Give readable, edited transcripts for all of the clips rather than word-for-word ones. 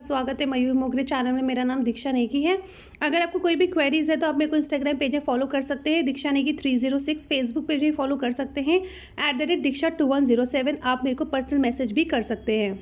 स्वागत है मयूर मोगरे चैनल में। मेरा नाम दीक्षा नेगी है। अगर आपको कोई भी क्वेरीज है तो आप मेरे को इंस्टाग्राम पेज में फॉलो कर सकते हैं, दीक्षा नेगी 306। फेसबुक पेज में फॉलो कर सकते हैं @Diksha2107। आप मेरे को पर्सनल मैसेज भी कर सकते हैं।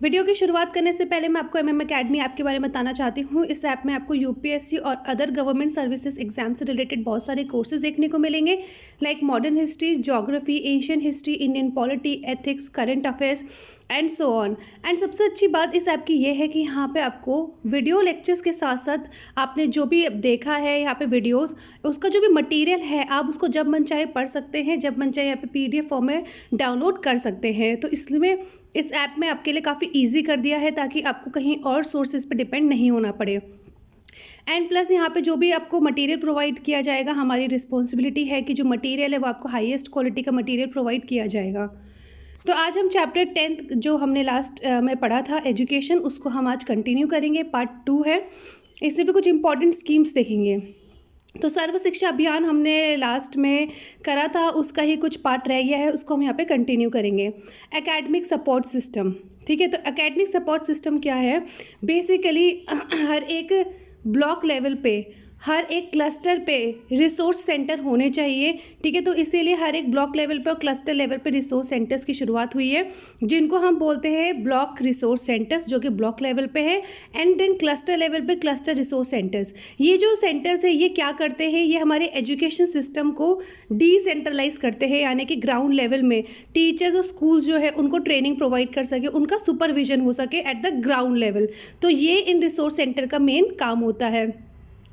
वीडियो की शुरुआत करने से पहले मैं आपको MM अकेडमी ऐप के बारे में बताना चाहती हूँ। इस ऐप में आपको UPSC और अदर गवर्नमेंट सर्विसेज एग्जाम से रिलेटेड बहुत सारे कोर्सेज देखने को मिलेंगे, like modern history, geography, Asian history, Indian polity, ethics, current affairs and so on. And सबसे अच्छी बात इस ऐप की ये है कि यहाँ पे आपको वीडियो लेक्चर्स के साथ साथ आपने जो भी देखा है यहाँ पे वीडियोस, उसका जो भी मटेरियल है आप उसको जब मन चाहे पढ़ सकते हैं, जब मन चाहे यहाँ पे PDF फॉर्म में डाउनलोड कर सकते हैं। तो इसलिए इस ऐप में आपके लिए काफ़ी ईजी कर दिया है ताकि आपको कहीं और सोर्सेज पर डिपेंड नहीं होना पड़े। एंड प्लस यहाँ पे जो भी आपको मटेरियल प्रोवाइड किया जाएगा, हमारी रिस्पॉन्सिबिलिटी है कि जो मटेरियल है वो आपको हाईएस्ट क्वालिटी का मटेरियल प्रोवाइड किया जाएगा। तो आज हम चैप्टर 10 जो हमने लास्ट में पढ़ा था एजुकेशन, उसको हम आज कंटिन्यू करेंगे। पार्ट 2 है, इसमें भी कुछ इंपॉर्टेंट स्कीम्स देखेंगे। तो सर्व शिक्षा अभियान हमने लास्ट में करा था, उसका ही कुछ पार्ट रह गया है, उसको हम यहाँ पे कंटिन्यू करेंगे। एकेडमिक सपोर्ट सिस्टम, ठीक है। तो एकेडमिक सपोर्ट सिस्टम क्या है? बेसिकली हर एक ब्लॉक लेवल पे, हर एक क्लस्टर पे रिसोर्स सेंटर होने चाहिए, ठीक है। तो इसीलिए हर एक ब्लॉक लेवल पे और क्लस्टर लेवल पे रिसोर्स सेंटर्स की शुरुआत हुई है, जिनको हम बोलते हैं ब्लॉक रिसोर्स सेंटर्स, जो कि ब्लॉक लेवल पे है। एंड देन क्लस्टर लेवल पे क्लस्टर रिसोर्स सेंटर्स। ये जो सेंटर्स है ये क्या करते हैं? ये हमारे एजुकेशन सिस्टम को डिसेंट्रलाइज करते हैं, यानी कि ग्राउंड लेवल में टीचर्स और स्कूल्स जो है उनको ट्रेनिंग प्रोवाइड कर सके, उनका सुपरविजन हो सके एट द ग्राउंड लेवल। तो ये इन रिसोर्स सेंटर का मेन काम होता है।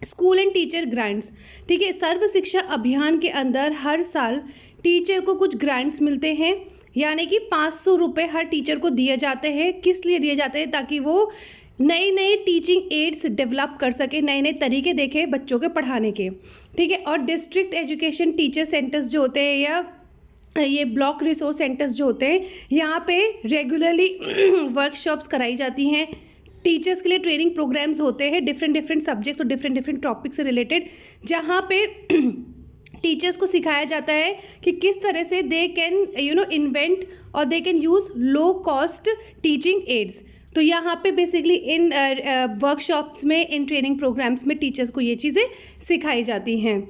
स्कूल एंड टीचर ग्रांट्स, ठीक है। सर्व शिक्षा अभियान के अंदर हर साल टीचर को कुछ ग्रांट्स मिलते हैं, यानी कि 500 रुपये हर टीचर को दिए जाते हैं। किस लिए दिए जाते हैं? ताकि वो नई नई टीचिंग एड्स डेवलप कर सके, नए नए तरीके देखे बच्चों के पढ़ाने के, ठीक है। और डिस्ट्रिक्ट एजुकेशन टीचर सेंटर्स जो होते हैं या ये ब्लॉक रिसोर्स सेंटर्स जो होते हैं, यहाँ पे रेगुलरली वर्कशॉप्स कराई जाती हैं। टीचर्स के लिए ट्रेनिंग प्रोग्राम्स होते हैं डिफरेंट सब्जेक्ट्स और डिफरेंट टॉपिक से रिलेटेड, जहाँ पे टीचर्स को सिखाया जाता है कि किस तरह से दे कैन इन्वेंट और they can use low cost teaching ads. तो यहाँ पे बेसिकली इन वर्कशॉप्स में, इन ट्रेनिंग प्रोग्राम्स में टीचर्स को ये चीज़ें सिखाई जाती हैं।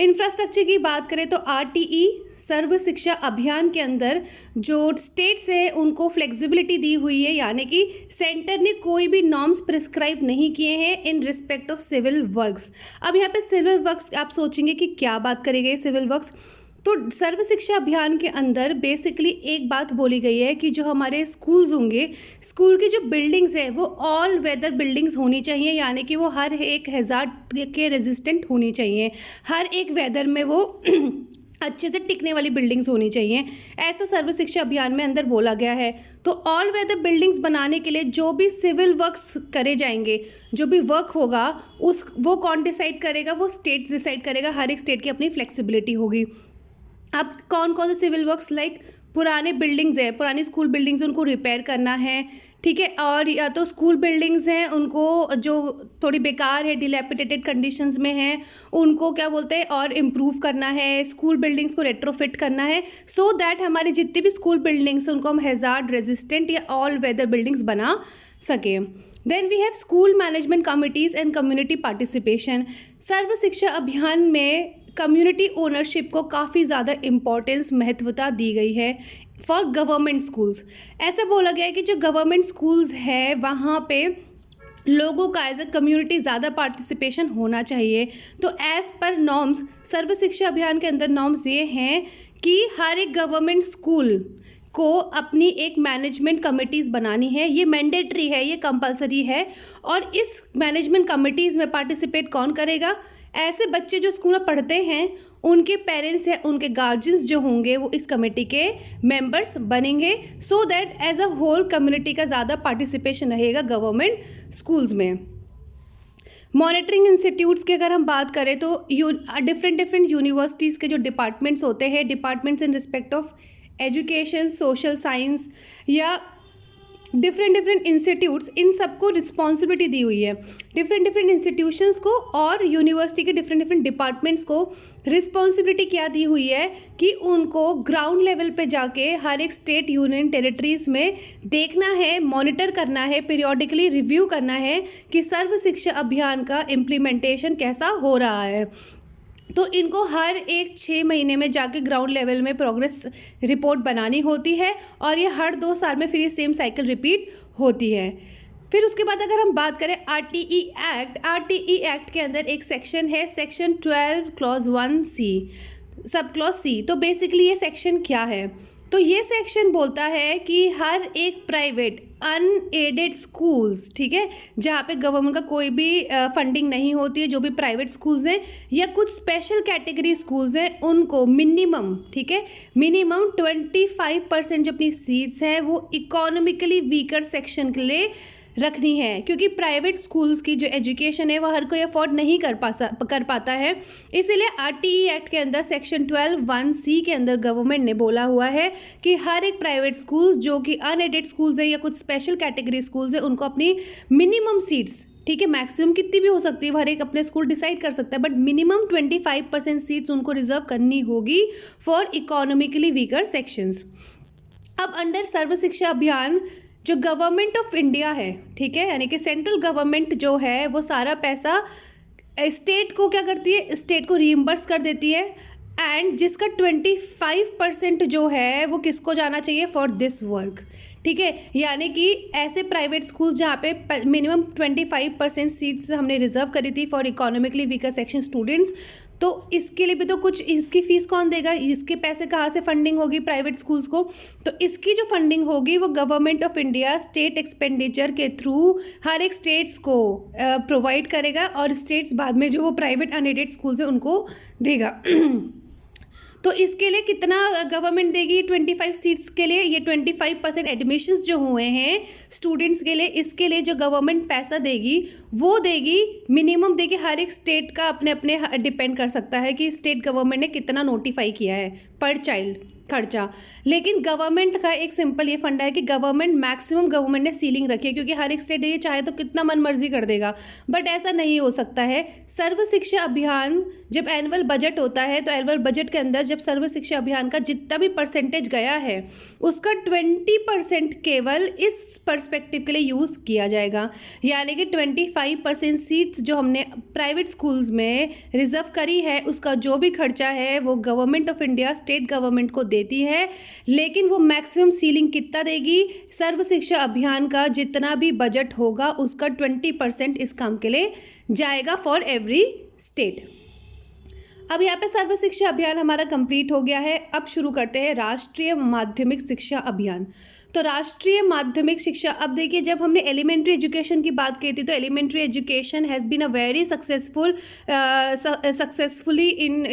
इंफ्रास्ट्रक्चर की बात करें तो RTE सर्व शिक्षा अभियान के अंदर जो स्टेट्स हैं उनको फ्लेक्सिबिलिटी दी हुई है, यानी कि सेंटर ने कोई भी नॉर्म्स प्रिस्क्राइब नहीं किए हैं in respect of civil works. अब यहाँ पे सिविल वर्क्स आप सोचेंगे कि क्या बात करेंगे सिविल वर्क्स। तो सर्व शिक्षा अभियान के अंदर बेसिकली एक बात बोली गई है कि जो हमारे स्कूल्स होंगे, स्कूल की जो बिल्डिंग्स है वो ऑल वेदर बिल्डिंग्स होनी चाहिए, यानी कि वो हर एक हैजार्ड के रेजिस्टेंट होनी चाहिए, हर एक वेदर में वो अच्छे से टिकने वाली बिल्डिंग्स होनी चाहिए, ऐसा सर्व शिक्षा अभियान में अंदर बोला गया है। तो ऑल वेदर बिल्डिंग्स बनाने के लिए जो भी सिविल वर्क्स करे जाएंगे, जो भी वर्क होगा वो कौन डिसाइड करेगा? वो स्टेट डिसाइड करेगा। हर एक स्टेट की अपनी फ्लेक्सिबिलिटी होगी। अब कौन कौन से सिविल वर्क्स, लाइक पुराने बिल्डिंग्स है, पुरानी स्कूल बिल्डिंग्स, उनको रिपेयर करना है, ठीक है। और या तो स्कूल बिल्डिंग्स हैं उनको जो थोड़ी बेकार है, डिलैपिडेटेड कंडीशंस में हैं, उनको क्या बोलते हैं और इम्प्रूव करना है, स्कूल बिल्डिंग्स को रेट्रोफिट करना है, सो दैट हमारे जितने भी स्कूल बिल्डिंग्स हैं उनको हम हैजार्ड रेजिस्टेंट या ऑल वेदर बिल्डिंग्स बना सकें। Then we have school management committees and community participation. Sarva Shiksha Abhiyan में कम्युनिटी ओनरशिप को काफ़ी ज़्यादा इम्पोर्टेंस, महत्वता दी गई है फॉर गवर्नमेंट स्कूल्स। ऐसा बोला गया है कि जो गवर्नमेंट स्कूल्स है वहाँ पे लोगों का एज अ कम्युनिटी ज़्यादा पार्टिसिपेशन होना चाहिए। तो एज़ पर नॉर्म्स, सर्व शिक्षा अभियान के अंदर नॉर्म्स ये हैं कि हर एक गवर्नमेंट स्कूल को अपनी एक मैनेजमेंट कमिटीज़ बनानी है। ये मैंडेटरी है, ये कंपलसरी है। और इस मैनेजमेंट कमिटीज़ में पार्टिसिपेट कौन करेगा? ऐसे बच्चे जो स्कूल में पढ़ते हैं, उनके पेरेंट्स या उनके गार्जियंस जो होंगे वो इस कमेटी के मेंबर्स बनेंगे, so that as a whole community का ज़्यादा पार्टिसिपेशन रहेगा गवर्नमेंट स्कूल्स में। मॉनिटरिंग इंस्टीट्यूट्स की अगर हम बात करें तो डिफरेंट यूनिवर्सिटीज़ के जो डिपार्टमेंट्स होते हैं, departments in respect of education, social science या डिफरेंट डिफरेंट इंस्टीट्यूट्स, इन सबको रिस्पॉन्सिबिलिटी दी हुई है। डिफरेंट डिफरेंट इंस्टीट्यूशंस को और यूनिवर्सिटी के डिफरेंट डिफरेंट डिपार्टमेंट्स को रिस्पॉन्सिबिलिटी क्या दी हुई है कि उनको ग्राउंड लेवल पे जाके हर एक स्टेट यूनियन टेरिटरीज में देखना है, मॉनिटर करना है, पीरियोडिकली रिव्यू करना है कि सर्व शिक्षा अभियान का इम्प्लीमेंटेशन कैसा हो रहा है। तो इनको हर एक 6 महीने में जाके ग्राउंड लेवल में प्रोग्रेस रिपोर्ट बनानी होती है और ये हर 2 साल में फिर ये सेम साइकिल रिपीट होती है। फिर उसके बाद अगर हम बात करें आरटीई एक्ट के अंदर एक सेक्शन है, section 12 clause 1C, sub clause C। तो बेसिकली ये सेक्शन क्या है? तो ये सेक्शन बोलता है कि हर एक प्राइवेट अनएडेड स्कूल्स, ठीक है, जहाँ पे गवर्नमेंट का कोई भी फंडिंग नहीं होती है, जो भी प्राइवेट स्कूल्स हैं या कुछ स्पेशल कैटेगरी स्कूल्स हैं, उनको मिनिमम, ठीक है, मिनिमम 25% जो अपनी सीट्स हैं वो इकोनॉमिकली वीकर सेक्शन के लिए रखनी है, क्योंकि प्राइवेट स्कूल्स की जो एजुकेशन है वह हर कोई अफोर्ड नहीं कर पाता है। इसीलिए आरटीई एक्ट के अंदर सेक्शन 12(1)(c) के अंदर गवर्नमेंट ने बोला हुआ है कि हर एक प्राइवेट स्कूल्स जो कि अनएडेड स्कूल्स है या कुछ स्पेशल कैटेगरी स्कूल्स है, उनको अपनी मिनिमम सीट्स, ठीक है, मैक्सिमम कितनी भी हो सकती है, हर एक अपने स्कूल डिसाइड कर सकता है, बट मिनिमम 25% सीट्स उनको रिजर्व करनी होगी फॉर इकोनॉमिकली वीकर सेक्शंस। अब अंडर सर्व शिक्षा अभियान जो गवर्नमेंट ऑफ इंडिया है, ठीक है, यानी कि सेंट्रल गवर्नमेंट जो है वो सारा पैसा स्टेट को क्या करती है, स्टेट को रीइंबर्स कर देती है, एंड जिसका 25% जो है वो किसको जाना चाहिए, फॉर दिस वर्क, ठीक है। यानी कि ऐसे प्राइवेट स्कूल्स जहाँ पे मिनिमम 25% सीट्स हमने रिजर्व करी थी for economically weaker section students, तो इसके लिए भी तो कुछ, इसकी फ़ीस कौन देगा, इसके पैसे कहाँ से फंडिंग होगी प्राइवेट स्कूल्स को? तो इसकी जो फंडिंग होगी वो government of India state expenditure के थ्रू हर एक स्टेट्स को प्रोवाइड करेगा और स्टेट्स बाद में जो वो प्राइवेट अनएडेड स्कूल्स हैं उनको देगा। तो इसके लिए कितना गवर्नमेंट देगी 25 सीट्स के लिए? ये 25% एडमिशन्स जो हुए हैं स्टूडेंट्स के लिए, इसके लिए जो गवर्नमेंट पैसा देगी वो देगी, मिनिमम देगी, हर एक स्टेट का अपने अपने डिपेंड कर सकता है कि स्टेट गवर्नमेंट ने कितना नोटिफाई किया है पर चाइल्ड खर्चा। लेकिन गवर्नमेंट का एक सिंपल ये फंडा है कि गवर्नमेंट मैक्सिमम गवर्नमेंट ने सीलिंग रखी है, क्योंकि हर एक स्टेट ये चाहे तो कितना मन मर्जी कर देगा, बट ऐसा नहीं हो सकता है। सर्व शिक्षा अभियान जब एनुअल बजट होता है तो एनुअल बजट के अंदर जब सर्व शिक्षा अभियान का जितना भी परसेंटेज गया है उसका 20% केवल इस पर्सपेक्टिव के लिए यूज़ किया जाएगा, यानी कि 25% सीट्स जो हमने प्राइवेट स्कूल्स में रिजर्व करी है उसका जो भी खर्चा है वो government of India state government को देती है, लेकिन वो मैक्सिमम सीलिंग कितना देगी, सर्व शिक्षा अभियान का जितना भी बजट होगा उसका 20% इस काम के लिए जाएगा फॉर एवरी स्टेट। अब यहाँ पे सर्व शिक्षा अभियान हमारा कंप्लीट हो गया है। अब शुरू करते हैं राष्ट्रीय माध्यमिक शिक्षा अभियान। तो राष्ट्रीय माध्यमिक शिक्षा, अब देखिए जब हमने एलिमेंट्री एजुकेशन की बात की थी तो elementary education has been a very successfully in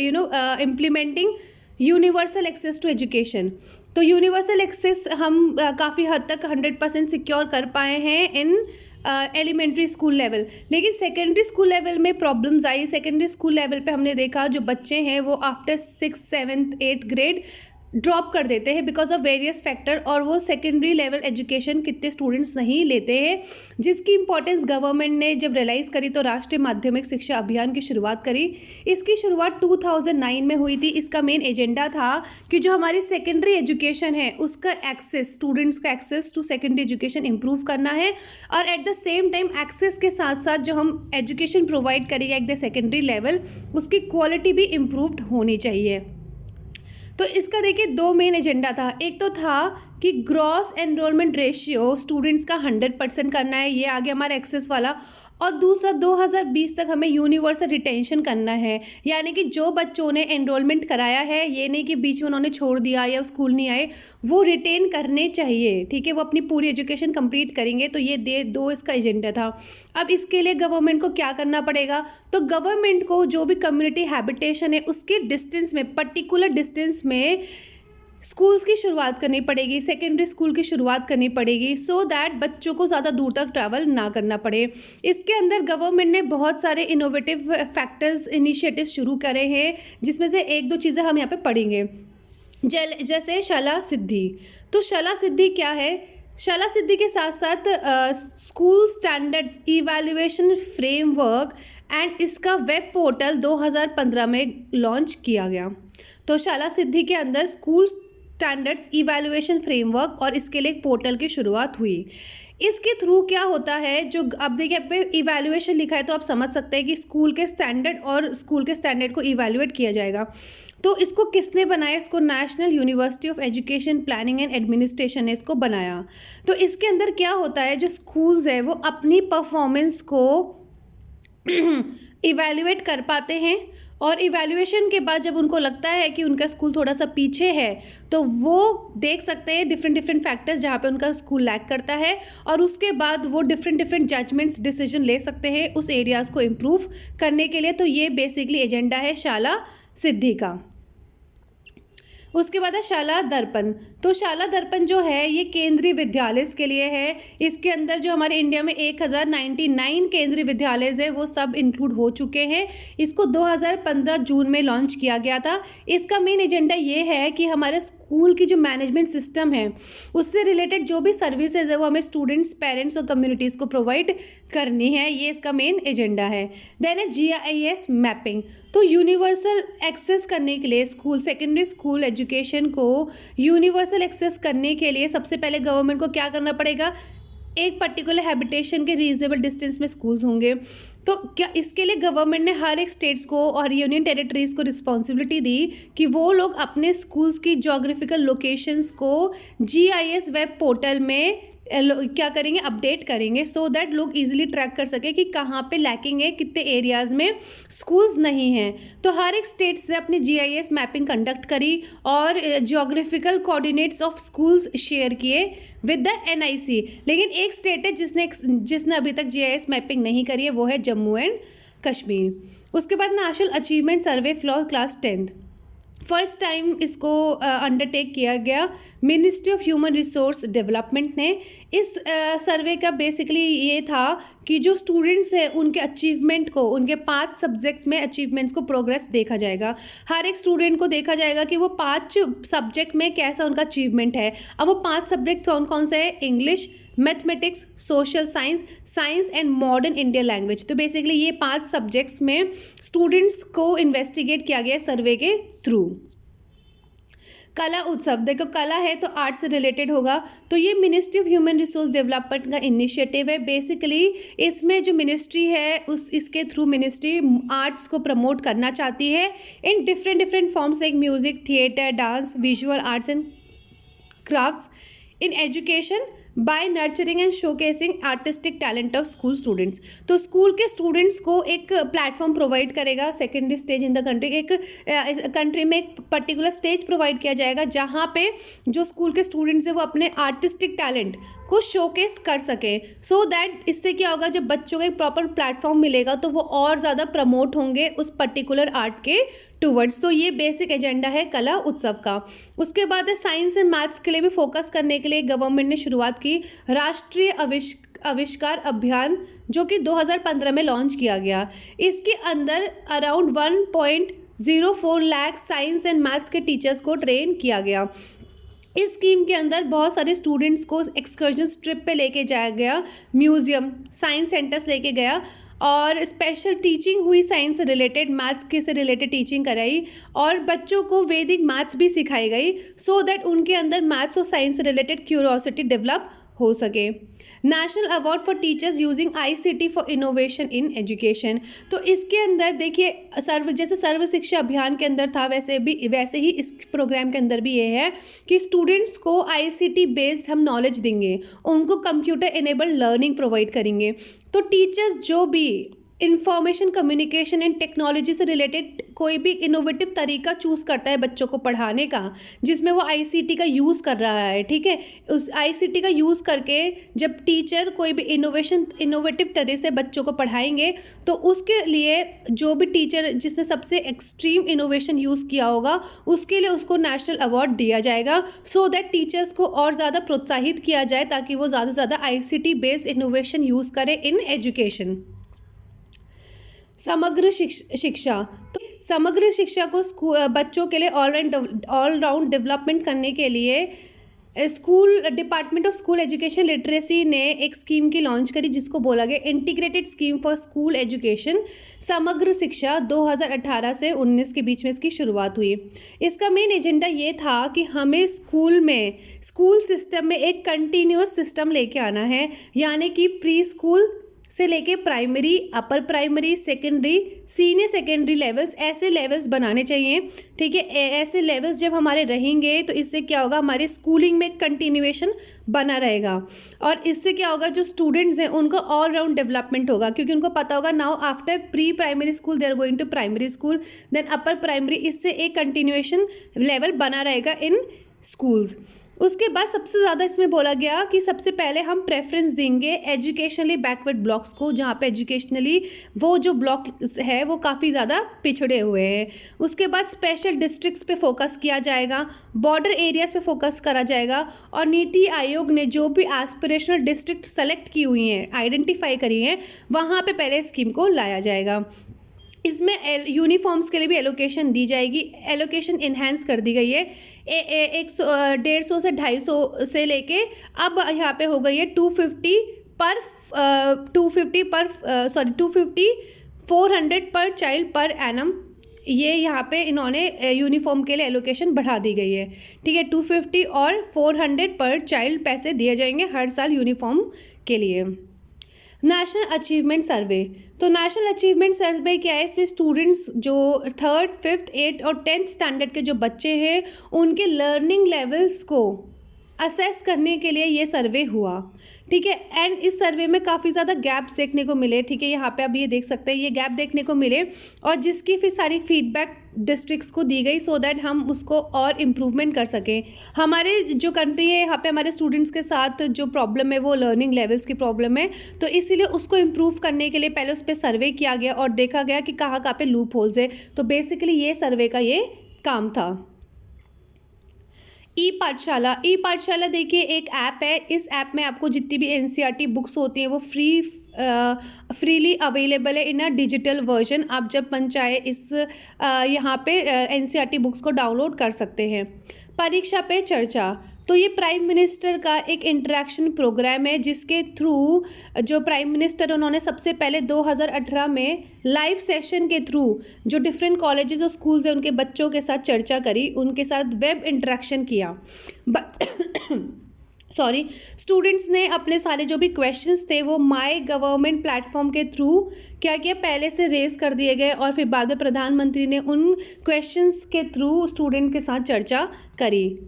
implementing universal access to education. तो यूनिवर्सल एक्सेस हम काफ़ी हद तक 100% सिक्योर कर पाए हैं इन एलिमेंट्री स्कूल लेवल, लेकिन सेकेंडरी स्कूल लेवल में प्रॉब्लम्स आई। सेकेंडरी स्कूल लेवल पे हमने देखा जो बच्चे हैं वो after 6th 7th 8th grade drop कर देते हैं बिकॉज ऑफ वेरियस फैक्टर, और वो सेकेंडरी लेवल एजुकेशन कितने स्टूडेंट्स नहीं लेते हैं, जिसकी इंपॉर्टेंस गवर्नमेंट ने जब रियलाइज़ करी तो राष्ट्रीय माध्यमिक शिक्षा अभियान की शुरुआत करी। इसकी शुरुआत 2009 में हुई थी। इसका मेन एजेंडा था कि जो हमारी सेकेंडरी एजुकेशन है उसका एक्सेस, स्टूडेंट्स का access to secondary education improve करना है, और at the same time access के साथ साथ जो हम एजुकेशन प्रोवाइड करेंगे एट द सेकेंडरी लेवल उसकी क्वालिटी भी इम्प्रूव्ड होनी चाहिए। तो इसका देखिए 2 मेन एजेंडा था। एक तो था कि ग्रॉस एनरोलमेंट रेशियो स्टूडेंट्स का 100% करना है, ये आ गया हमारा एक्सेस वाला, और दूसरा 2020 तक हमें यूनिवर्सल रिटेंशन करना है, यानी कि जो बच्चों ने एनरोलमेंट कराया है, ये नहीं कि बीच में उन्होंने छोड़ दिया या स्कूल नहीं आए, वो रिटेन करने चाहिए, ठीक है, वो अपनी पूरी एजुकेशन कंप्लीट करेंगे। तो ये 2 इसका एजेंडा था। अब इसके लिए गवर्नमेंट को क्या करना पड़ेगा, तो गवर्नमेंट को जो भी कम्युनिटी हैबिटेशन है उसके डिस्टेंस में, पर्टिकुलर डिस्टेंस में स्कूल्स की शुरुआत करनी पड़ेगी, सेकेंडरी स्कूल की शुरुआत करनी पड़ेगी, सो दैट बच्चों को ज़्यादा दूर तक ट्रैवल ना करना पड़े। इसके अंदर गवर्नमेंट ने बहुत सारे इनोवेटिव फैक्टर्स, इनिशिएटिव शुरू करे हैं, जिसमें से 1-2 चीज़ें हम यहाँ पे पढ़ेंगे, जैसे शाला सिद्धि। तो शाला सिद्धि क्या है? शाला सिद्धि के साथ साथ school standards evaluation framework and इसका वेब पोर्टल 2015 में लॉन्च किया गया। तो शाला सिद्धि के अंदर स्कूल स्टैंडर्ड्स इवैल्यूएशन फ्रेमवर्क और इसके लिए एक पोर्टल की शुरुआत हुई। इसके थ्रू क्या होता है, जो अब देखिए आप पे इवैल्यूएशन लिखा है तो आप समझ सकते हैं कि स्कूल के स्टैंडर्ड को इवैल्यूएट किया जाएगा। तो इसको किसने बनाया? इसको national university of education planning and administration ने इसको बनाया। तो इसके अंदर क्या होता है, जो स्कूल्स है वो अपनी परफॉर्मेंस को इवैल्यूएट कर पाते हैं और इवैल्यूएशन के बाद जब उनको लगता है कि उनका स्कूल थोड़ा सा पीछे है तो वो देख सकते हैं डिफरेंट फैक्टर्स जहाँ पे उनका स्कूल लैग करता है और उसके बाद वो डिफरेंट जजमेंट्स डिसीजन ले सकते हैं उस एरियाज़ को इम्प्रूव करने के लिए। तो ये बेसिकली एजेंडा है शाला सिद्धि का। उसके बाद है शाला दर्पण। तो शाला दर्पण जो है ये केंद्रीय विद्यालय के लिए है। इसके अंदर जो हमारे इंडिया में 1099 केंद्रीय विद्यालय है वो सब इंक्लूड हो चुके हैं। इसको 2015 जून में लॉन्च किया गया था। इसका मेन एजेंडा ये है कि हमारे स्कूल की जो मैनेजमेंट सिस्टम है उससे रिलेटेड जो भी सर्विसेज है वो हमें स्टूडेंट्स, पेरेंट्स और कम्युनिटीज़ को प्रोवाइड करनी है। ये इसका मेन एजेंडा है। देन है GIS मैपिंग। तो यूनिवर्सल एक्सेस करने के लिए सेकेंडरी स्कूल एजुकेशन को यूनिवर्सल एक्सेस करने के लिए सबसे पहले गवर्नमेंट को क्या करना पड़ेगा, एक पर्टिकुलर हैबिटेशन के रीजनेबल डिस्टेंस में स्कूल्स होंगे। तो क्या इसके लिए गवर्नमेंट ने हर एक स्टेट्स को और यूनियन टेरिटरीज़ को रिस्पॉन्सिबिलिटी दी कि वो लोग अपने स्कूल्स की जोग्राफिकल लोकेशंस को GIS वेब पोर्टल में क्या करेंगे, अपडेट करेंगे, सो दैट लोग इजीली ट्रैक कर सके कि कहाँ पे लैकिंग है, कितने एरियाज़ में स्कूल्स नहीं हैं। तो हर एक स्टेट से अपनी GIS मैपिंग कंडक्ट करी और geographical coordinates of schools share किए विद द NIC। लेकिन एक स्टेट है जिसने अभी तक GIS मैपिंग नहीं करी है, वो है जम्मू एंड कश्मीर। उसके बाद national achievement survey for class 10th first time इसको अंडरटेक किया गया ministry of human resource development ने। इस सर्वे का बेसिकली ये था कि जो स्टूडेंट्स हैं उनके अचीवमेंट को, उनके 5 सब्जेक्ट में अचीवमेंट्स को प्रोग्रेस देखा जाएगा। हर एक स्टूडेंट को देखा जाएगा कि वो 5 सब्जेक्ट में कैसा उनका अचीवमेंट है। अब वो 5 सब्जेक्ट कौन कौन से हैं? English, mathematics, social science and modern Indian language. तो बेसिकली ये 5 सब्जेक्ट्स में स्टूडेंट्स को इन्वेस्टिगेट किया गया सर्वे के थ्रू। कला उत्सव, देखो कला है तो आर्ट से रिलेटेड होगा। तो ये ministry of human resource development का इनिशिएटिव है। बेसिकली इसमें जो मिनिस्ट्री है इसके थ्रू मिनिस्ट्री आर्ट्स को प्रमोट करना चाहती है in different forms like music, theatre, dance, visual arts and crafts in education by nurturing and showcasing artistic talent of school students. तो स्कूल के स्टूडेंट्स को एक प्लेटफॉर्म प्रोवाइड करेगा। Secondary stage in the country, एक country में एक particular stage provide किया जाएगा जहाँ पे जो स्कूल के स्टूडेंट्स हैं वो अपने आर्टिस्टिक टैलेंट को शोकेस कर सकें। सो दैट इससे क्या होगा, जब बच्चों को एक प्रॉपर प्लेटफॉर्म मिलेगा तो वो और ज़्यादा प्रमोट होंगे उस पर्टिकुलर आर्ट के टूवर्ड्स। तो ये बेसिक एजेंडा है कला उत्सव का। उसके बाद साइंस एंड मैथ्स के लिए भी फोकस करने के लिए गवर्नमेंट ने शुरुआत की राष्ट्रीय आविष्कार अभियान, जो कि 2015 में लॉन्च किया गया। इसके अंदर around 1.04 lakh science and maths के टीचर्स को ट्रेन किया गया। इस स्कीम के अंदर बहुत सारे स्टूडेंट्स को एक्सकर्जन ट्रिप पे लेके जाया गया, म्यूजियम, साइंस सेंटर्स लेके गया और स्पेशल टीचिंग हुई, साइंस से रिलेटेड, मैथ्स के से रिलेटेड टीचिंग कराई और बच्चों को वैदिक मैथ्स भी सिखाई गई सो दैट उनके अंदर मैथ्स और साइंस से रिलेटेड क्यूरियोसिटी डेवलप हो सके। National award for teachers using ICT for innovation in education. तो इसके अंदर देखिए जैसे सर्व शिक्षा अभियान के अंदर था वैसे ही इस प्रोग्राम के अंदर भी ये है कि स्टूडेंट्स को ICT बेस्ड हम नॉलेज देंगे, उनको कंप्यूटर इनेबल्ड लर्निंग प्रोवाइड करेंगे। तो टीचर्स जो भी इंफॉर्मेशन कम्युनिकेशन एंड टेक्नोलॉजी से रिलेटेड कोई भी इनोवेटिव तरीका चूज़ करता है बच्चों को पढ़ाने का, जिसमें वो ICT का यूज़ कर रहा है, ठीक है, उस ICT का यूज़ करके जब टीचर कोई भी इनोवेटिव तरीके से बच्चों को पढ़ाएंगे तो उसके लिए जो भी टीचर जिसने सबसे एक्सट्रीम इनोवेशन यूज़ किया होगा उसके लिए उसको नेशनल अवार्ड दिया जाएगा सो दैट टीचर्स को और ज़्यादा प्रोत्साहित किया जाए ताकि वो ज़्यादा से ज़्यादा ICT बेस्ड इनोवेशन यूज़ करें इन एजुकेशन। समग्र शिक्षा, तो समग्र शिक्षा को बच्चों के लिए ऑल राउंड डेवलपमेंट करने के लिए school department of school education literacy ने एक स्कीम की लॉन्च करी जिसको बोला गया integrated scheme for school education, समग्र शिक्षा। 2018 से 19 के बीच में इसकी शुरुआत हुई। इसका मेन एजेंडा ये था कि हमें स्कूल सिस्टम में एक कंटिन्यूअस सिस्टम लेके आना है, यानी कि प्री स्कूल से लेके primary, upper primary, secondary, senior secondary levels, ऐसे लेवल्स बनाने चाहिए। ठीक है, ऐसे लेवल्स जब हमारे रहेंगे तो इससे क्या होगा, हमारे स्कूलिंग में कंटिन्यूएशन बना रहेगा और इससे क्या होगा, जो स्टूडेंट्स हैं उनको ऑल राउंड डेवलपमेंट होगा, क्योंकि उनको पता होगा now after pre primary school they are going to primary school, then upper primary, इससे एक कंटिन्यूएशन लेवल बना रहेगा इन स्कूल्स। उसके बाद सबसे ज़्यादा इसमें बोला गया कि सबसे पहले हम प्रेफरेंस देंगे एजुकेशनली बैकवर्ड ब्लॉक्स को, जहाँ पे एजुकेशनली वो जो ब्लॉक है वो काफ़ी ज़्यादा पिछड़े हुए हैं। उसके बाद स्पेशल डिस्ट्रिक्ट्स पे फोकस किया जाएगा, बॉर्डर एरियाज पे फोकस करा जाएगा और नीति आयोग ने जो भी एस्पिरेशनल डिस्ट्रिक्ट सेलेक्ट की हुई हैं, आइडेंटिफाई करी हैं, वहाँ पे पहले स्कीम को लाया जाएगा। इसमें यूनिफॉर्म्स के लिए भी एलोकेशन दी जाएगी, एलोकेशन इन्हेंस कर दी गई है। 150 से 250 से लेके अब यहाँ पे हो गई है 250 400 पर चाइल्ड पर एनम। ये यहाँ पे इन्होंने यूनिफॉर्म के लिए एलोकेशन बढ़ा दी गई है। ठीक है, 250 और 400 पर चाइल्ड पैसे दिए जाएंगे हर साल यूनिफॉर्म के लिए। नेशनल अचीवमेंट सर्वे, तो नेशनल अचीवमेंट सर्वे क्या है, इसमें स्टूडेंट्स जो 3rd, 5th, 8th और 10th स्टैंडर्ड के जो बच्चे हैं उनके लर्निंग लेवल्स को असेस करने के लिए ये सर्वे हुआ। ठीक है, एंड इस सर्वे में काफ़ी ज़्यादा गैप्स देखने को मिले। ठीक है, यहाँ पे आप ये देख सकते हैं, ये गैप देखने को मिले और जिसकी फिर सारी फीडबैक डिस्ट्रिक्ट्स को दी गई सो दैट हम उसको और इम्प्रूवमेंट कर सकें। हमारे जो कंट्री है यहाँ पे हमारे स्टूडेंट्स के साथ जो प्रॉब्लम है वो लर्निंग लेवल्स की प्रॉब्लम है, तो इसीलिए उसको इम्प्रूव करने के लिए पहले उस पर सर्वे किया गया और देखा गया कि कहाँ कहाँ पे लूप होल्स है। तो बेसिकली ये सर्वे का ये काम था। ई पाठशाला देखिए एक ऐप है। इस ऐप में आपको जितनी भी एनसीईआरटी बुक्स होती हैं वो फ्रीली अवेलेबल है इन अ डिजिटल वर्जन। आप जब मन चाहे इस यहाँ पे एनसीईआरटी बुक्स को डाउनलोड कर सकते हैं। परीक्षा पे चर्चा, तो ये प्राइम मिनिस्टर का एक इंटरेक्शन प्रोग्राम है जिसके थ्रू जो प्राइम मिनिस्टर उन्होंने सबसे पहले 2018 में लाइव सेशन के थ्रू जो डिफरेंट कॉलेजेस और स्कूल्स हैं उनके बच्चों के साथ चर्चा करी, उनके साथ वेब इंटरेक्शन किया। स्टूडेंट्स ने अपने सारे जो भी क्वेश्चंस थे वो माय गवर्नमेंट प्लेटफॉर्म के थ्रू क्या किया, पहले से रेज कर दिए गए और फिर बाद में प्रधानमंत्री ने उन क्वेश्चंस के थ्रू स्टूडेंट के साथ चर्चा करी।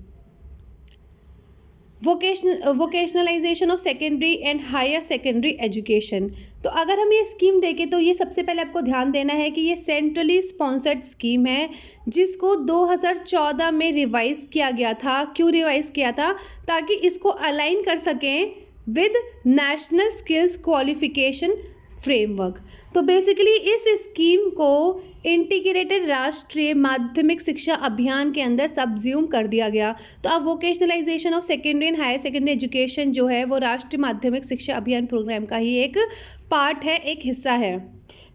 Vocationalisation of secondary and higher secondary education, तो अगर हम ये स्कीम देखें तो ये सबसे पहले आपको ध्यान देना है कि ये सेंट्रली स्पॉन्सर्ड स्कीम है जिसको 2014 में रिवाइज़ किया गया था। क्यों रिवाइज़ किया था? ताकि इसको अलाइन कर सकें with national skills qualification framework. तो बेसिकली इस स्कीम को इंटीग्रेटेड राष्ट्रीय माध्यमिक शिक्षा अभियान के अंदर सब्ज्यूम कर दिया गया। तो अब vocationalisation of secondary and higher secondary education जो है वो राष्ट्रीय माध्यमिक शिक्षा अभियान प्रोग्राम का ही एक पार्ट है, एक हिस्सा है।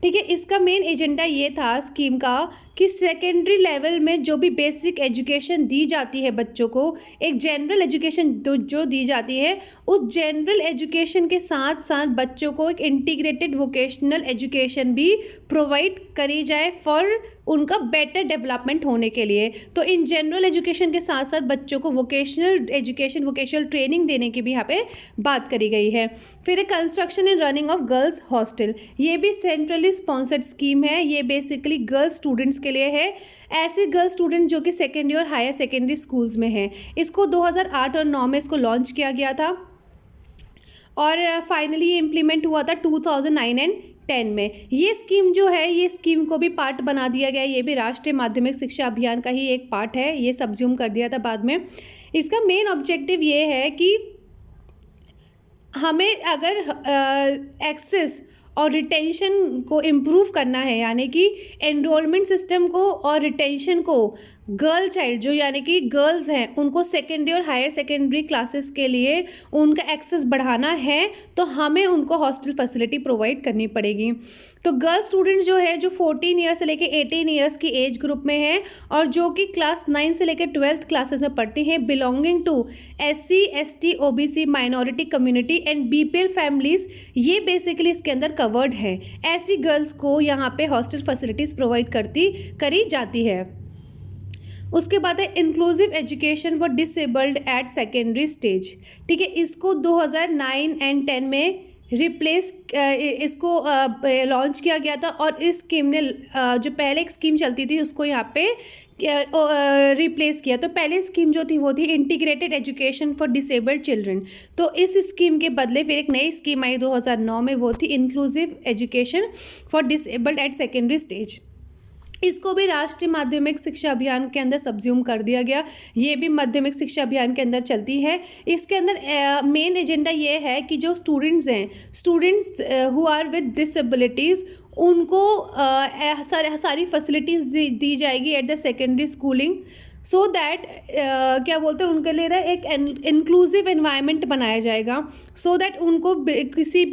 ठीक है, इसका मेन एजेंडा ये था स्कीम का कि सेकेंडरी लेवल में जो भी बेसिक एजुकेशन दी जाती है बच्चों को, एक जनरल एजुकेशन जो दी जाती है, उस जनरल एजुकेशन के साथ साथ बच्चों को एक इंटीग्रेटेड वोकेशनल एजुकेशन भी प्रोवाइड करी जाए फॉर उनका बेटर डेवलपमेंट होने के लिए। तो इन जनरल एजुकेशन के साथ साथ बच्चों को वोकेशनल एजुकेशन, वोकेशनल ट्रेनिंग देने की भी यहाँ पे बात करी गई है। फिर construction and running of girls hostel, ये भी सेंट्रली स्पॉन्सर्ड स्कीम है। ये बेसिकली गर्ल्स स्टूडेंट्स के लिए है, ऐसे गर्ल्स स्टूडेंट जो कि सेकेंडरी और हायर सेकेंडरी स्कूल्स में हैं। इसको 2008 और 9 में इसको लॉन्च किया गया था और फाइनली ये इम्प्लीमेंट हुआ था 2009 एंड 10 में। ये स्कीम जो है, ये स्कीम को भी पार्ट बना दिया गया। ये भी राष्ट्रीय माध्यमिक शिक्षा अभियान का ही एक पार्ट है, ये सब्ज्यूम कर दिया था बाद में। इसका मेन ऑब्जेक्टिव ये है कि हमें अगर एक्सेस और रिटेंशन को इम्प्रूव करना है, यानी कि एनरोलमेंट सिस्टम को और रिटेंशन को, गर्ल चाइल्ड जो यानी कि गर्ल्स हैं उनको सेकेंडरी और हायर सेकेंडरी क्लासेस के लिए उनका एक्सेस बढ़ाना है, तो हमें उनको हॉस्टल फैसिलिटी प्रोवाइड करनी पड़ेगी। तो गर्ल स्टूडेंट जो है जो 14 ईयर्स से लेकर 18 ईयर्स की एज ग्रुप में है और जो कि क्लास 9 से लेकर 12th क्लासेस में पढ़ती हैं, belonging to SC ST OBC minority community and BPL families, ये बेसिकली इसके अंदर कवर्ड है। ऐसी गर्ल्स को यहाँ पे हॉस्टल फैसिलिटीज़ प्रोवाइड करी जाती है। उसके बाद है inclusive education for disabled at secondary stage. ठीक है, इसको 2009 एंड 10 में इसको लॉन्च किया गया था और इस स्कीम ने जो पहले एक स्कीम चलती थी उसको यहाँ पे रिप्लेस किया। तो पहले स्कीम जो थी वो थी integrated education for disabled children. तो इस स्कीम के बदले फिर एक नई स्कीम आई 2009 में, वो थी inclusive education for disabled at secondary stage. इसको भी राष्ट्रीय माध्यमिक शिक्षा अभियान के अंदर सब्ज्यूम कर दिया गया। ये भी माध्यमिक शिक्षा अभियान के अंदर चलती है। इसके अंदर मेन एजेंडा ये है कि जो स्टूडेंट्स हैं, students who are with disabilities, उनको सारी फैसिलिटीज़ दी जाएगी at the secondary schooling, so that क्या बोलते हैं उनके लिए एक इंक्लूसिव एनवायरनमेंट बनाया जाएगा, सो दैट उनको किसी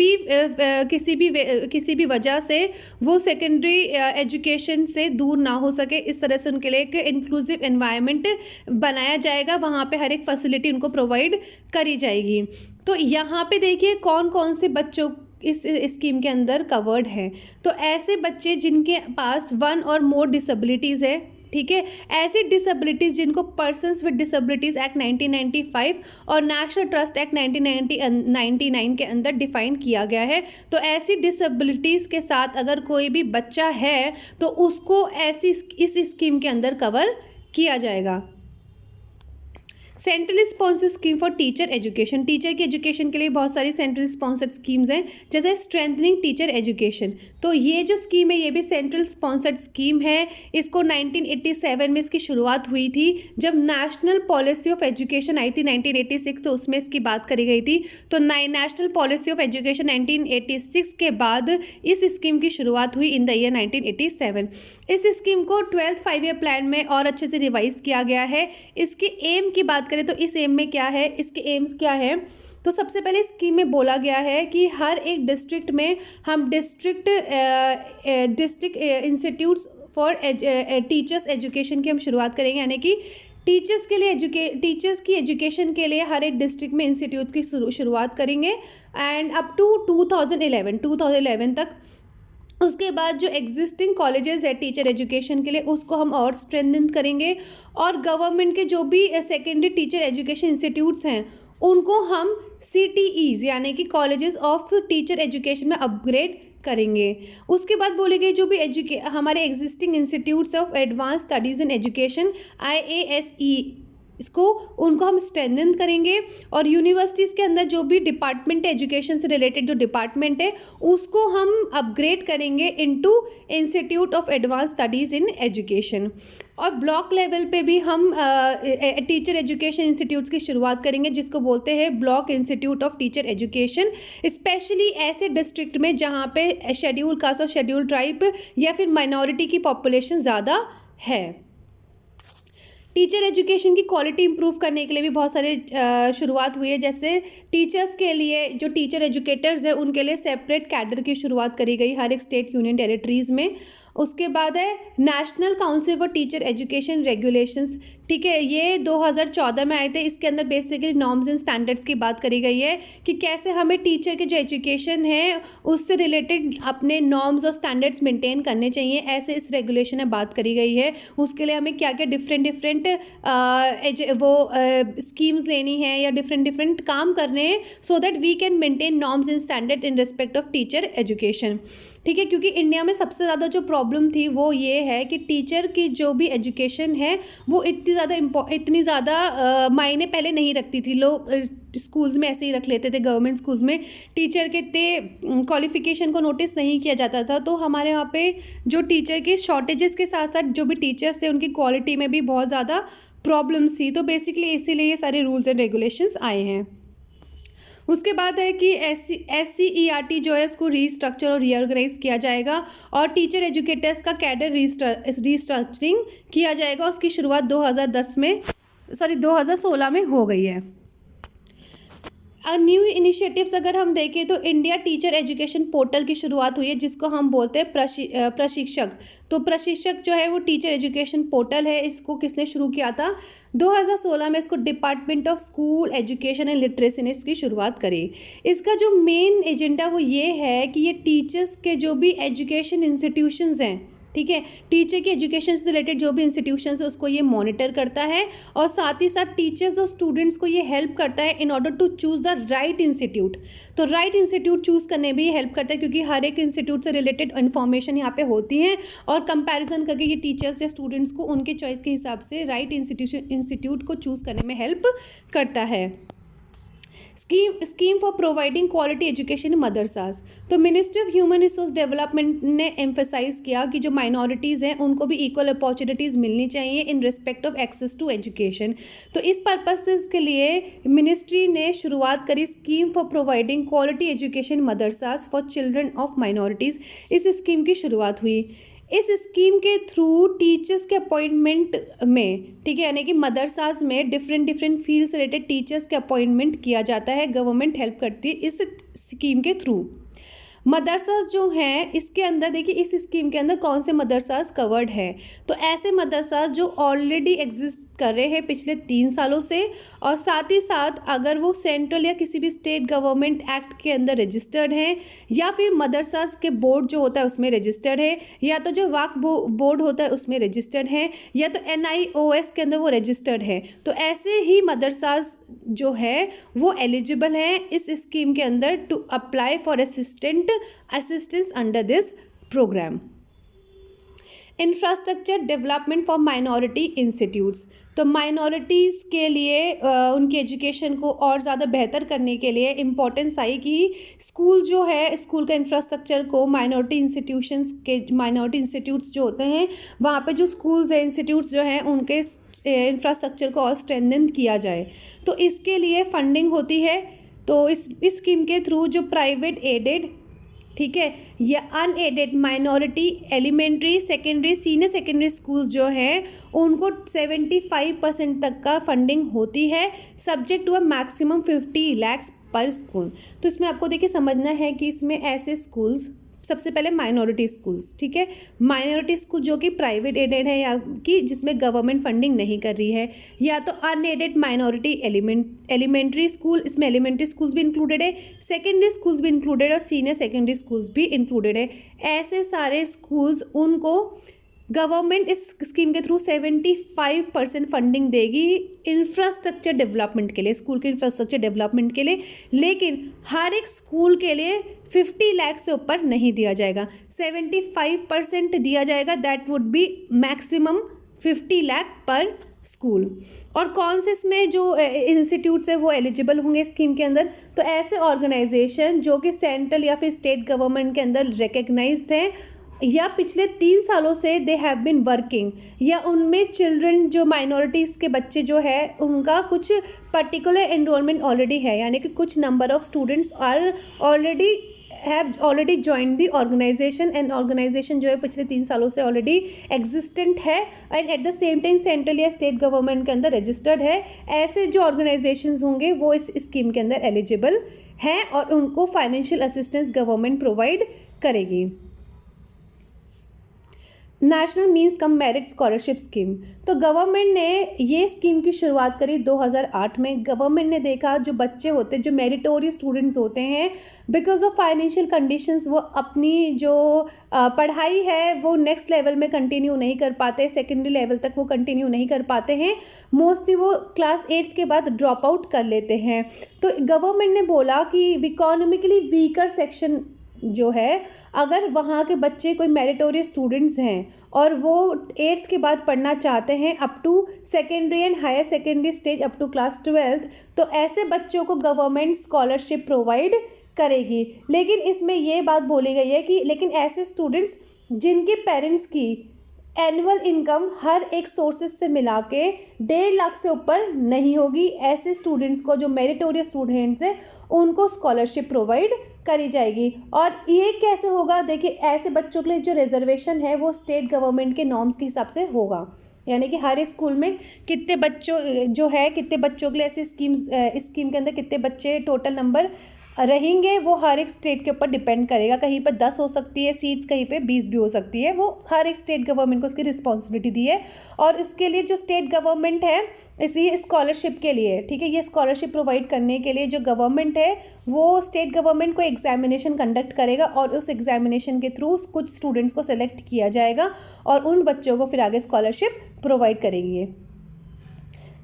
भी वजह से वो सेकेंडरी एजुकेशन से दूर ना हो सके। इस तरह से उनके लिए एक इंक्लूसिव एनवायरनमेंट बनाया जाएगा, वहाँ पे हर एक फैसिलिटी उनको प्रोवाइड करी जाएगी। तो यहाँ पे देखिए कौन कौन से बच्चों इस स्कीम के अंदर कवर्ड है। तो ऐसे बच्चे जिनके पास 1 और मोर डिसेबिलिटीज़ है, ठीक है, ऐसी डिसेबिलिटीज़ जिनको पर्सन्स विद डिसेबिलिटीज़ एक्ट 1995 और नेशनल ट्रस्ट एक्ट 1999 के अंदर डिफाइन किया गया है। तो ऐसी डिसेबिलिटीज़ के साथ अगर कोई भी बच्चा है तो उसको इस स्कीम के अंदर कवर किया जाएगा। Central sponsored scheme for teacher education. Teacher की एजुकेशन के लिए बहुत सारी सेंट्रल स्पॉन्सर्ड स्कीम्स हैं, जैसे स्ट्रेंथनिंग टीचर एजुकेशन। तो ये जो स्कीम है ये भी सेंट्रल स्पॉन्सर्ड स्कीम है। इसको 1987 में इसकी शुरुआत हुई थी, जब national policy of education I थी 1986, तो उसमें इसकी बात करी गई थी। तो नेशनल पॉलिसी ऑफ एजुकेशन 1986 के बाद इस स्कीम की शुरुआत हुई इन द ईयर 1987। इस स्कीम को 12th 5-year प्लान में और अच्छे से रिवाइज किया गया है। इसके एम की बात करें तो इस एम में क्या है, इसके एम्स क्या है, तो सबसे पहले स्कीम में बोला गया है कि हर एक डिस्ट्रिक्ट में हम district institutes for teachers education की हम शुरुआत करेंगे, यानी कि टीचर्स के लिए टीचर्स की एजुकेशन के लिए हर एक डिस्ट्रिक्ट में इंस्टीट्यूट की शुरुआत करेंगे एंड अप टू 2011 तक। उसके बाद जो एग्जिस्टिंग कॉलेजेस है टीचर एजुकेशन के लिए उसको हम और स्ट्रेंथन करेंगे, और गवर्नमेंट के जो भी सेकेंडरी टीचर एजुकेशन इंस्टीट्यूट्स हैं उनको हम CTEs यानी कि कॉलेजेस ऑफ टीचर एजुकेशन में अपग्रेड करेंगे। उसके बाद बोले गए जो भी हमारे existing institutes of advance studies in education IASE उनको हम स्ट्रेंथन करेंगे, और यूनिवर्सिटीज़ के अंदर जो भी डिपार्टमेंट है एजुकेशन से रिलेटेड जो डिपार्टमेंट है उसको हम अपग्रेड करेंगे into institute of advance studies in education. और ब्लॉक लेवल पे भी हम टीचर एजुकेशन इंस्टीट्यूट्स की शुरुआत करेंगे, जिसको बोलते हैं block institute of teacher education, specially ऐसे डिस्ट्रिक्ट में जहाँ पे शेड्यूल कास्ट और शेड्यूल ट्राइब या फिर माइनॉरिटी की पॉपुलेशन ज़्यादा है। टीचर एजुकेशन की क्वालिटी इंप्रूव करने के लिए भी बहुत सारे शुरुआत हुई है, जैसे टीचर्स के लिए जो टीचर एजुकेटर्स हैं उनके लिए सेपरेट कैडर की शुरुआत करी गई हर एक स्टेट यूनियन टेरिटरीज़ में। उसके बाद है national council for teacher education regulations, ठीक है, ये 2014 में आए थे। इसके अंदर बेसिकली नॉर्म्स एंड स्टैंडर्ड्स की बात करी गई है कि कैसे हमें टीचर के जो एजुकेशन है उससे रिलेटेड अपने नॉर्म्स और स्टैंडर्ड्स मेंटेन करने चाहिए, ऐसे इस रेगुलेशन में बात करी गई है। उसके लिए हमें क्या क्या डिफरेंट स्कीम्स लेनी है या डिफरेंट काम करने हैं, so that we can maintain norms and standard in respect of teacher education. ठीक है, क्योंकि इंडिया में सबसे ज़्यादा जो प्रॉब्लम थी वो ये है कि टीचर की जो भी एजुकेशन है वो इतनी ज़्यादा मायने पहले नहीं रखती थी। लोग स्कूल्स में ऐसे ही रख लेते थे, गवर्नमेंट स्कूल्स में टीचर के क्वालिफिकेशन को नोटिस नहीं किया जाता था। तो हमारे यहाँ पे जो टीचर के शॉर्टेजेस के साथ साथ जो भी टीचर्स थे उनकी क्वालिटी में भी बहुत ज़्यादा प्रॉब्लम्स थी। तो बेसिकली इसीलिए ये सारे रूल्स एंड रेगुलेशंस आए हैं। उसके बाद है कि SCERT जो है उसको रीस्ट्रक्चर और रीऑर्गेनाइज किया जाएगा और टीचर एजुकेटर्स का कैडर रीस्ट्रक्चरिंग किया जाएगा। उसकी शुरुआत 2016 में हो गई है। न्यू इनिशिएटिव्स अगर हम देखें तो इंडिया टीचर एजुकेशन पोर्टल की शुरुआत हुई है, जिसको हम बोलते हैं प्रशिक्षक। तो प्रशिक्षक जो है वो टीचर एजुकेशन पोर्टल है। इसको किसने शुरू किया था? 2016 में इसको department of school education and literacy ने इसकी शुरुआत करी। इसका जो मेन एजेंडा वो ये है कि ये टीचर्स के जो भी एजुकेशन इंस्टीट्यूशंस हैं, ठीक है, टीचर की एजुकेशन से रिलेटेड जो भी इंस्टीट्यूशंस है उसको ये मॉनिटर करता है और साथ ही साथ टीचर्स और स्टूडेंट्स को ये हेल्प करता है in order to choose the right institute. तो राइट इंस्टीट्यूट चूज़ करने में ये हेल्प करता है, क्योंकि हर एक इंस्टीट्यूट से रिलेटेड इन्फॉर्मेशन यहाँ पे होती है और कंपैरिजन करके ये टीचर्स या स्टूडेंट्स को उनके चॉइस के हिसाब से राइट इंस्टीट्यूट को चूज़ करने में हेल्प करता है। Scheme for providing quality education in मदरसास। तो ministry of human resource development ने एम्फेसाइज किया कि जो माइनॉरिटीज़ हैं उनको भी इक्वल अपॉर्चुनिटीज़ मिलनी चाहिए in respect of access to education. तो इस पर्पसेस के लिए मिनिस्ट्री ने शुरुआत करी scheme for providing quality education मदरसास फॉर चिल्ड्रन ऑफ माइनॉरिटीज़। इस स्कीम की शुरुआत हुई। इस स्कीम के थ्रू टीचर्स के अपॉइंटमेंट में, ठीक है, यानी कि मदरसास में डिफरेंट फील्ड से रिलेटेड टीचर्स के अपॉइंटमेंट किया जाता है। गवर्नमेंट हेल्प करती है इस स्कीम के थ्रू। मदरसास जो हैं इसके अंदर देखिए, इस स्कीम के अंदर कौन से मदरसास कवर्ड है? तो ऐसे मदरसास जो ऑलरेडी एग्जिस्ट कर रहे हैं पिछले 3 सालों से, और साथ ही साथ अगर वो सेंट्रल या किसी भी स्टेट गवर्नमेंट एक्ट के अंदर रजिस्टर्ड हैं, या फिर मदरसास के बोर्ड जो होता है उसमें रजिस्टर्ड है, या तो जो वक्फ बोर्ड होता है उसमें रजिस्टर्ड है, या तो NIOS के अंदर वो रजिस्टर्ड है। तो ऐसे ही मदरसास जो है वो एलिजिबल हैं इस स्कीम के अंदर to apply for assistance under this program। Infrastructure development for minority institutes. तो माइनॉरिटीज़ के लिए उनकी एजुकेशन को और ज़्यादा बेहतर करने के लिए इम्पोर्टेंस आई कि स्कूल जो है, स्कूल का इंफ्रास्ट्रक्चर को माइनॉरिटी इंस्टीट्यूट्स जो होते हैं वहाँ पे जो स्कूल्स हैं, इंस्टीट्यूट्स जो हैं, उनके इंफ्रास्ट्रक्चर को और स्ट्रेंथन किया जाए। तो इसके लिए फंडिंग होती है। तो इस स्कीम के थ्रू जो प्राइवेट एडेड, ठीक है, या unaided minority elementary, secondary, senior secondary schools जो हैं उनको 75% तक का फंडिंग होती है, subject to a maximum 50 lakhs per school. तो इसमें आपको देखिए समझना है कि इसमें ऐसे स्कूल्स, सबसे पहले माइनॉरिटी स्कूल्स, ठीक है, माइनॉरिटी स्कूल जो कि प्राइवेट एडेड है या कि जिसमें गवर्नमेंट फंडिंग नहीं कर रही है, या तो अनएडेड माइनॉरिटी एलिमेंट्री स्कूल, इसमें एलिमेंट्री स्कूल्स भी इंक्लूडेड है, सेकेंडरी स्कूल्स भी इंक्लूडेड है और सीनियर सेकेंडरी स्कूल्स भी इंक्लूडेड है। ऐसे सारे स्कूल्स उनको गवर्नमेंट इस स्कीम के थ्रू 75% फंडिंग देगी इंफ्रास्ट्रक्चर डेवलपमेंट के लिए, स्कूल के इंफ्रास्ट्रक्चर डेवलपमेंट के लिए। लेकिन हर एक स्कूल के लिए 50 लाख से ऊपर नहीं दिया जाएगा, 75% दिया जाएगा। That would be maximum 50 lakh पर स्कूल। और कौन से इसमें जो इंस्टीट्यूट्स है वो एलिजिबल होंगे स्कीम के अंदर? तो ऐसे ऑर्गेनाइजेशन जो कि सेंट्रल या फिर स्टेट गवर्नमेंट के अंदर रिकग्नाइज्ड हैं, या पिछले 3 सालों से दे हैव बिन वर्किंग, या उनमें चिल्ड्रन जो माइनॉरिटीज़ के बच्चे जो है उनका कुछ पर्टिकुलर एनरोलमेंट ऑलरेडी है, यानी कि कुछ number of students are already join the organisation, and organisation जो है पिछले 3 सालों से ऑलरेडी एग्जिस्टेंट है and at the same time central या स्टेट गवर्नमेंट के अंदर रजिस्टर्ड है। ऐसे जो ऑर्गेनाइजेशंस होंगे वो इस स्कीम के अंदर एलिजिबल हैं और उनको फाइनेंशियल असिस्टेंस गवर्नमेंट प्रोवाइड करेगी। National means cum merit scholarship scheme. तो गवर्नमेंट ने ये स्कीम की शुरुआत करी 2008 में। गवर्नमेंट ने देखा जो बच्चे होते हैं, जो मेरिटोरियस स्टूडेंट्स होते हैं, बिकॉज ऑफ फाइनेंशियल कंडीशंस वो अपनी जो पढ़ाई है वो नेक्स्ट लेवल में कंटिन्यू नहीं कर पाते, सेकेंडरी लेवल तक वो कंटिन्यू नहीं कर पाते हैं, मोस्टली वो क्लास 8 के बाद ड्रॉप आउट कर लेते हैं। तो गवर्नमेंट ने बोला कि इकोनॉमिकली वीकर सेक्शन जो है, अगर वहाँ के बच्चे कोई मेरिटोरियस स्टूडेंट्स हैं और वो 8th के बाद पढ़ना चाहते हैं up to secondary and higher secondary stage up to class 12th, तो ऐसे बच्चों को गवर्नमेंट स्कॉलरशिप प्रोवाइड करेगी। लेकिन इसमें ये बात बोली गई है कि लेकिन ऐसे स्टूडेंट्स जिनके पेरेंट्स की एनुअल इनकम हर एक सोर्सेज से मिला के 1.5 लाख से ऊपर नहीं होगी। ऐसे स्टूडेंट्स को, जो मेरिटोरियस स्टूडेंट्स हैं, उनको स्कॉलरशिप प्रोवाइड करी जाएगी। और ये कैसे होगा, देखिए ऐसे बच्चों के लिए जो रिजर्वेशन है वो स्टेट गवर्नमेंट के नॉर्म्स के हिसाब से होगा, यानी कि हर एक स्कूल में कितने बच्चों जो है, कितने बच्चों के लिए ऐसी स्कीम के अंदर कितने बच्चे टोटल नंबर रहेंगे, वो हर एक स्टेट के ऊपर डिपेंड करेगा। कहीं पर 10 हो सकती है सीट्स, कहीं पे 20 भी हो सकती है। वो हर एक स्टेट गवर्नमेंट को उसकी रिस्पॉन्सिबिलिटी दी है। और उसके लिए जो स्टेट गवर्नमेंट है, इसलिए स्कॉलरशिप के लिए, ठीक है, ये स्कॉलरशिप प्रोवाइड करने के लिए जो गवर्नमेंट है वो स्टेट गवर्नमेंट को एग्जामिनेशन कंडक्ट करेगा और उस एग्जामिनेशन के थ्रू कुछ स्टूडेंट्स को सेलेक्ट किया जाएगा और उन बच्चों को फिर आगे स्कॉलरशिप प्रोवाइड करेंगे।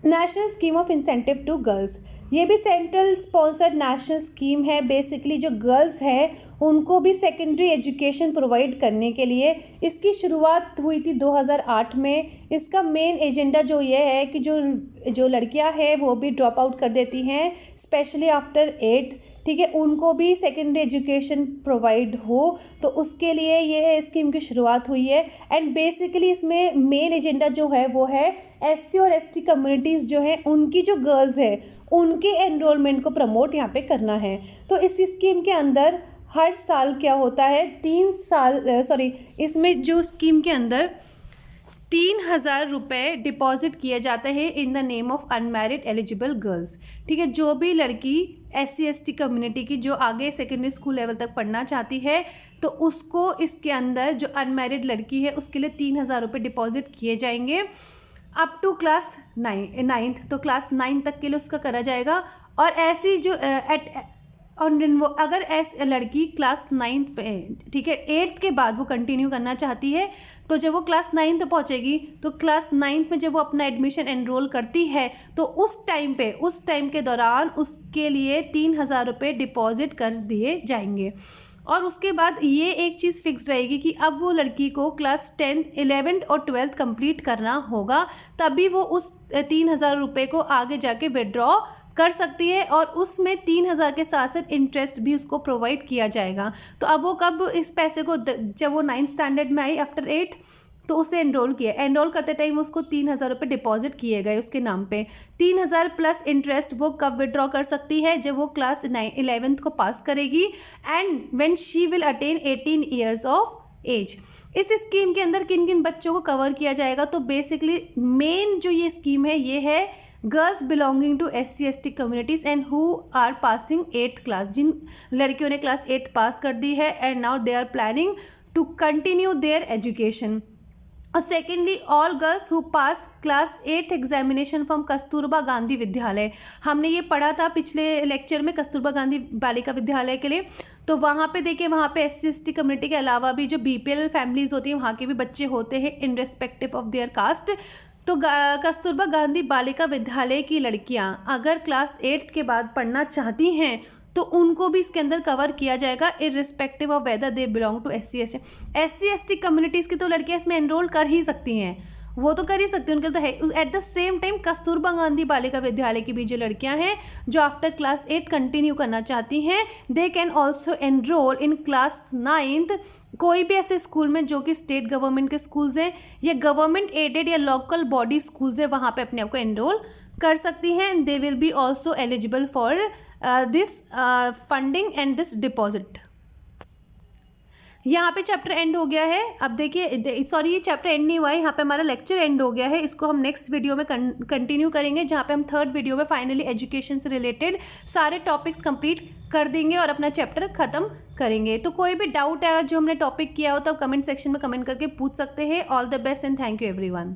National scheme of incentive to girls, ये भी सेंट्रल स्पॉन्सर्ड नेशनल स्कीम है। बेसिकली जो गर्ल्स है उनको भी सेकेंडरी एजुकेशन प्रोवाइड करने के लिए इसकी शुरुआत हुई थी 2008 में। इसका मेन एजेंडा जो ये है कि जो लड़कियां हैं वो भी ड्रॉप आउट कर देती हैं, स्पेशली आफ्टर 8, ठीक है, उनको भी सेकेंडरी एजुकेशन प्रोवाइड हो, तो उसके लिए ये स्कीम की शुरुआत हुई है। एंड बेसिकली इसमें मेन एजेंडा जो है वो है एससी और एसटी कम्युनिटीज़ जो हैं उनकी जो गर्ल्स है उनके एनरोलमेंट को प्रमोट यहाँ पे करना है। तो इस स्कीम के अंदर हर साल क्या होता है, इसमें जो स्कीम के अंदर 3,000 रुपये डिपॉजिट किया जाता है in the name of unmarried eligible girls, ठीक है। जो भी लड़की SC ST कम्युनिटी की जो आगे सेकेंडरी स्कूल लेवल तक पढ़ना चाहती है तो उसको इसके अंदर जो अनमैरिड लड़की है उसके लिए 3,000 रुपये डिपॉजिट किए जाएंगे अप टू क्लास 9th, तो क्लास 9 तक के लिए उसका करा जाएगा। और ऐसी जो अगर ऐसी लड़की क्लास 9th पे, ठीक है, 8th के बाद वो कंटिन्यू करना चाहती है तो जब वो क्लास 9th पहुंचेगी तो क्लास 9th में जब वो अपना एडमिशन एनरोल करती है तो उस टाइम के दौरान उसके लिए 3,000 रुपये डिपॉजिट कर दिए जाएंगे। और उसके बाद ये एक चीज़ फिक्स रहेगी कि अब वो लड़की को क्लास 10, 11th और 12th कंप्लीट करना होगा, तभी वो उस 3,000 रुपये को आगे जाके विड्रॉ कर सकती है। और उसमें 3,000 के साथ साथ इंटरेस्ट भी उसको प्रोवाइड किया जाएगा। तो अब वो कब इस पैसे को, जब वो 9th स्टैंडर्ड में आई आफ्टर 8 तो उसे एनरोल करते टाइम उसको 3,000 रुपये डिपॉजिट किए गए उसके नाम पे। 3,000 प्लस इंटरेस्ट वो कब विड्रॉ कर सकती है, जब वो क्लास 11th को पास करेगी and when she will attain 18 years of age. इस स्कीम के अंदर किन किन बच्चों को कवर किया जाएगा, तो बेसिकली मेन जो ये स्कीम है ये है girls belonging to SC ST communities and who are passing 8th class, जिन लड़कियों ने क्लास 8 पास कर दी है and now they are planning to continue their education. और secondly all girls who pass class 8th examination from Kasturba Gandhi Vidyalaya. हमने ये पढ़ा था पिछले लेक्चर में कस्तूरबा गांधी बालिका विद्यालय के लिए। तो वहाँ पे देखिए, वहाँ पे SC ST कम्युनिटी के अलावा भी जो BPL फैमिलीज़ होती हैं वहाँ के भी बच्चे होते हैं in respective of their caste. तो कस्तूरबा गांधी बालिका विद्यालय की लड़कियां अगर क्लास 8th के बाद पढ़ना चाहती हैं तो उनको भी इसके अंदर कवर किया जाएगा irrespective of whether they belong to SC ST communities की तो लड़कियां इसमें एनरोल कर ही सकती हैं, वो तो कर ही सकती हैं, उनके तो है। Eight the same time Kasturba Gandhi Balika Vidyalaya की भी जो लड़कियां हैं जो आफ्टर क्लास 8 कंटिन्यू करना चाहती हैं, they can also enrol in class 9th कोई भी ऐसे स्कूल में जो कि स्टेट गवर्नमेंट के स्कूल्स हैं या गवर्नमेंट एडेड या लोकल बॉडी स्कूल्स है, वहाँ पे अपने आप को एनरोल कर सकती हैं। They will be also eligible for this funding and this deposit. यहाँ पे चैप्टर एंड हो गया है। अब देखिए, सॉरी ये चैप्टर एंड नहीं हुआ है, यहाँ पे हमारा लेक्चर एंड हो गया है। इसको हम नेक्स्ट वीडियो में कंटिन्यू करेंगे, जहाँ पे हम 3rd वीडियो में फाइनली एजुकेशन से रिलेटेड सारे टॉपिक्स कंप्लीट कर देंगे और अपना चैप्टर खत्म करेंगे। तो कोई भी डाउट है जो हमने टॉपिक किया हो तो आप कमेंट सेक्शन में कमेंट करके पूछ सकते हैं। All the best and thank you everyone.